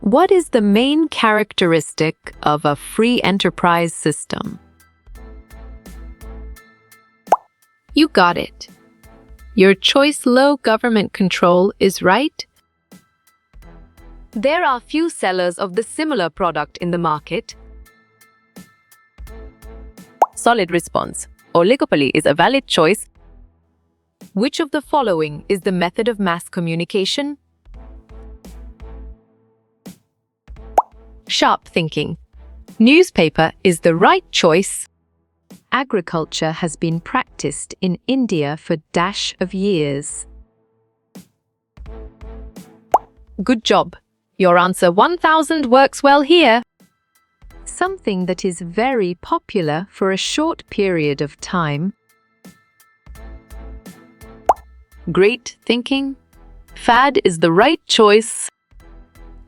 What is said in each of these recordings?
What is the main characteristic of a free enterprise system? You got it. Your choice low government control is right. There are few sellers of the similar product in the market. Solid response. Oligopoly is a valid choice. Which of the following is the method of mass communication? Sharp thinking. Newspaper is the right choice. Agriculture has been practiced in India for dash of years. Good job. Your answer 1000 works well here. Something that is very popular for a short period of time. Great thinking. Fad is the right choice.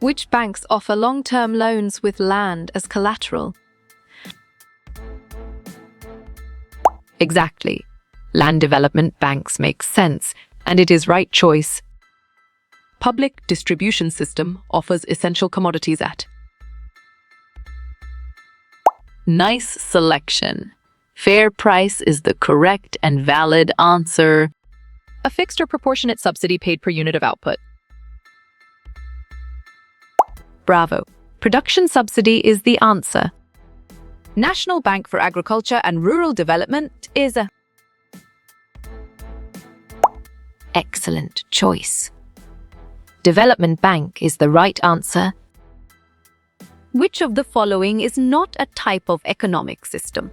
Which banks offer long-term loans with land as collateral? Exactly. Land development banks make sense, and it is right choice. Public distribution system offers essential commodities at. Nice selection. Fair price is the correct and valid answer. A fixed or proportionate subsidy paid per unit of output. Bravo. Production subsidy is the answer. National Bank for Agriculture and Rural Development is a excellent choice. Development Bank is the right answer. Which of the following is not a type of economic system?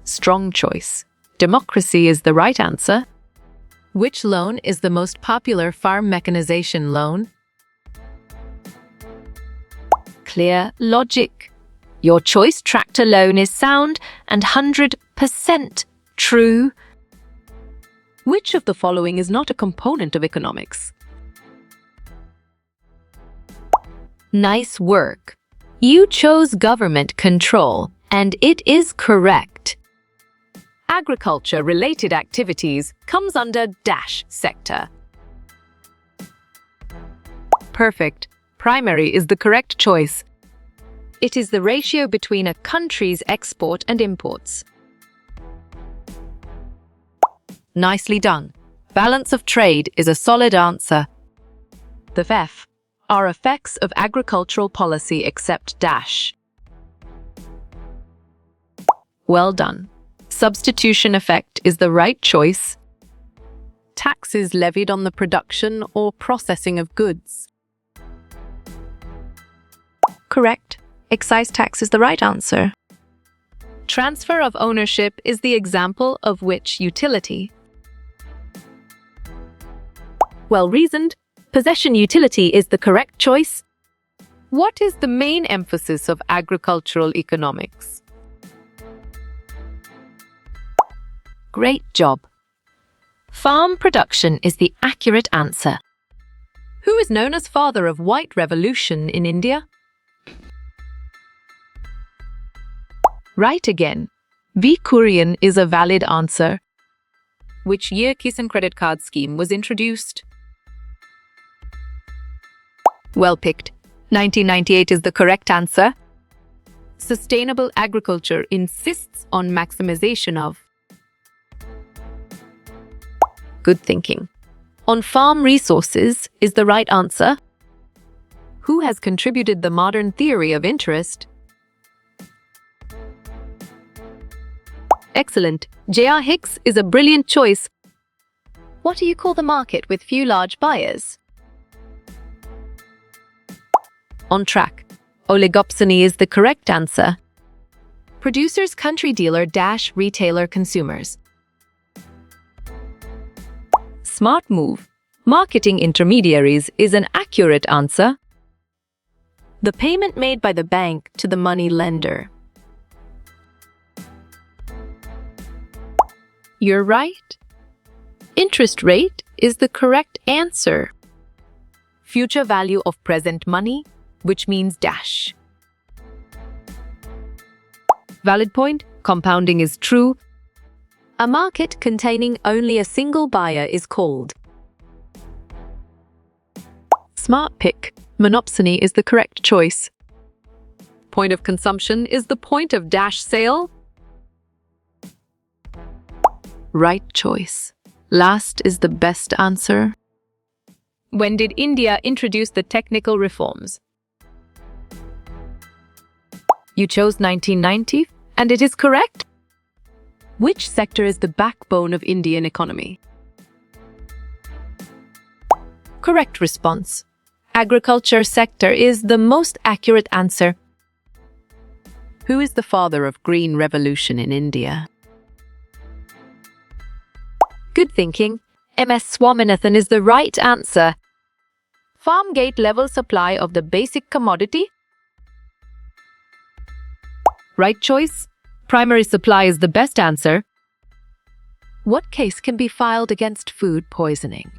Strong choice. Democracy is the right answer. Which loan is the most popular farm mechanization loan? Clear logic. Your choice tractor loan is sound and 100% true. Which of the following is not a component of economics? Nice work. You chose government control, and it is correct. Agriculture-related activities comes under dash sector. Perfect. Primary is the correct choice. It is the ratio between a country's export and imports. Nicely done. Balance of trade is a solid answer. The FEF are effects of agricultural policy except dash. Well done. Substitution effect is the right choice. Taxes levied on the production or processing of goods. Correct. Excise tax is the right answer. Transfer of ownership is the example of which utility? Well reasoned. Possession utility is the correct choice. What is the main emphasis of agricultural economics? Great job. Farm production is the accurate answer. Who is known as father of white revolution in India? Right again. V. Kurian is a valid answer. Which year Kisan credit card scheme was introduced? Well picked. 1998 is the correct answer. Sustainable agriculture insists on maximization of. Good thinking. On farm resources is the right answer. Who has contributed the modern theory of interest? Excellent. J.R. Hicks is a brilliant choice. What do you call the market with few large buyers? On track. Oligopsony is the correct answer. Producers, country dealer, dash, retailer, consumers. Smart move. Marketing intermediaries is an accurate answer. The payment made by the bank to the money lender. You're right. Interest rate is the correct answer. Future value of present money, which means dash. Valid point. Compounding is true. A market containing only a single buyer is called. Smart pick. Monopsony is the correct choice. Point of consumption is the point of dash sale. Right choice. Last is the best answer. When did India introduce the technical reforms? You chose 1990, and it is correct. Which sector is the backbone of Indian economy? Correct response. Agriculture sector is the most accurate answer. Who is the father of Green Revolution in India? Good thinking. MS Swaminathan is the right answer. Farm gate level supply of the basic commodity? Right choice. Primary supply is the best answer. What case can be filed against food poisoning?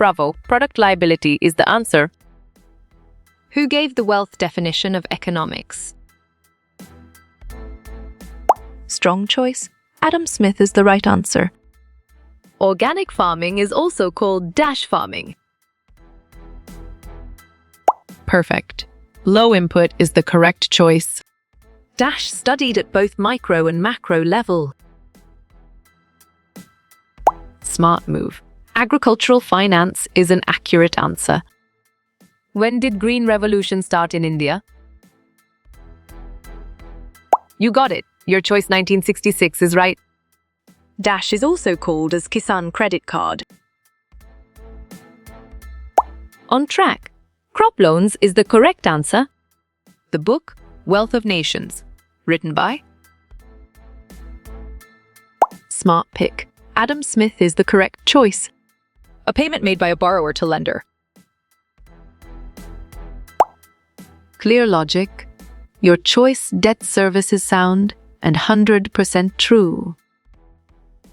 Bravo. Product liability is the answer. Who gave the wealth definition of economics? Strong choice. Adam Smith is the right answer. Organic farming is also called dash farming. Perfect. Low input is the correct choice. Dash studied at both micro and macro level. Smart move. Agricultural finance is an accurate answer. When did Green Revolution start in India? You got it. Your choice 1966 is right. Dash is also called as Kisan Credit Card. On track. Crop loans is the correct answer. The book, Wealth of Nations, written by? Smart pick. Adam Smith is the correct choice. A payment made by a borrower to lender. Clear logic. Your choice debt service is sound and 100% true.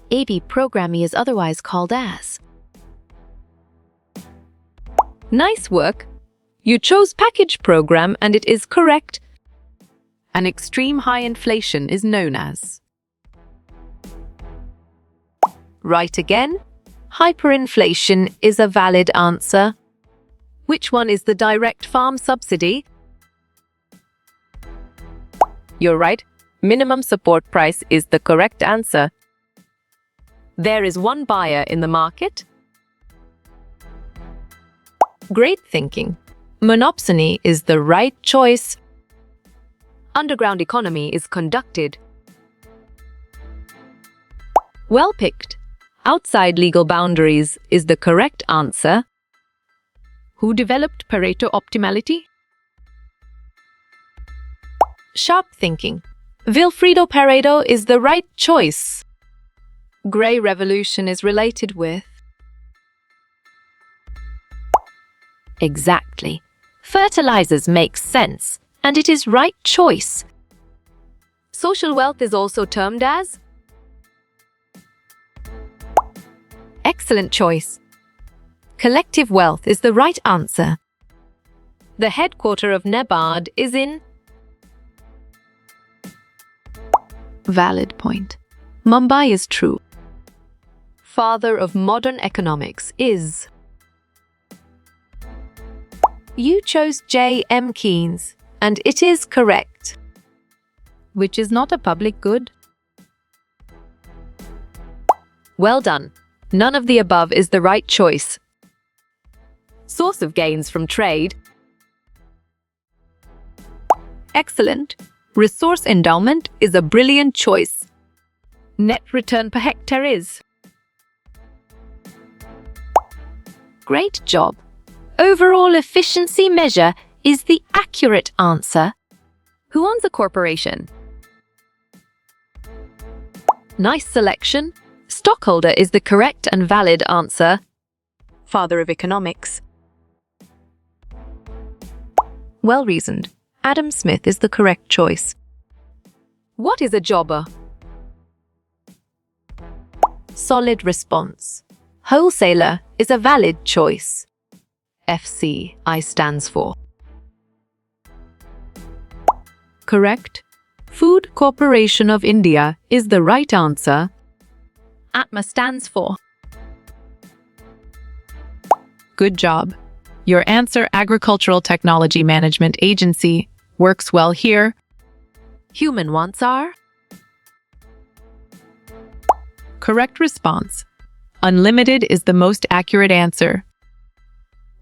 AB programming is otherwise called as. Nice work. You chose package program and it is correct. An extreme high inflation is known as. Right again. Hyperinflation is a valid answer. Which one is the direct farm subsidy? You're right. Minimum support price is the correct answer. There is one buyer in the market. Great thinking. Monopsony is the right choice. Underground economy is conducted. Well picked. Outside legal boundaries is the correct answer. Who developed Pareto optimality? Sharp thinking. Vilfredo Pareto is the right choice. Grey Revolution is related with. Exactly. Fertilizers make sense, and it is right choice. Social wealth is also termed as. Excellent choice. Collective wealth is the right answer. The headquarters of NABARD is in. Valid point. Mumbai is true. Father of modern economics is. You chose J. M. Keynes, and it is correct. Which is not a public good? Well done. None of the above is the right choice. Source of gains from trade. Excellent. Resource endowment is a brilliant choice. Net return per hectare is. Great job. Overall efficiency measure is the accurate answer. Who owns a corporation? Nice selection. Stockholder is the correct and valid answer. Father of economics. Well reasoned. Adam Smith is the correct choice. What is a jobber? Solid response. Wholesaler is a valid choice. FCI stands for. Correct. Food Corporation of India is the right answer. ATMA stands for. Good job. Your answer, Agricultural Technology Management Agency, works well here. Human wants are? Correct response. Unlimited is the most accurate answer.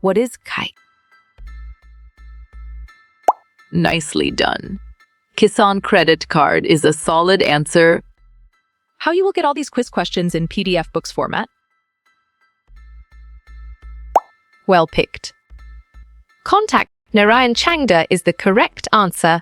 What is kite? Nicely done. Kisan credit card is a solid answer. How you will get all these quiz questions in PDF books format? Well picked. Contact Narayan Changda is the correct answer.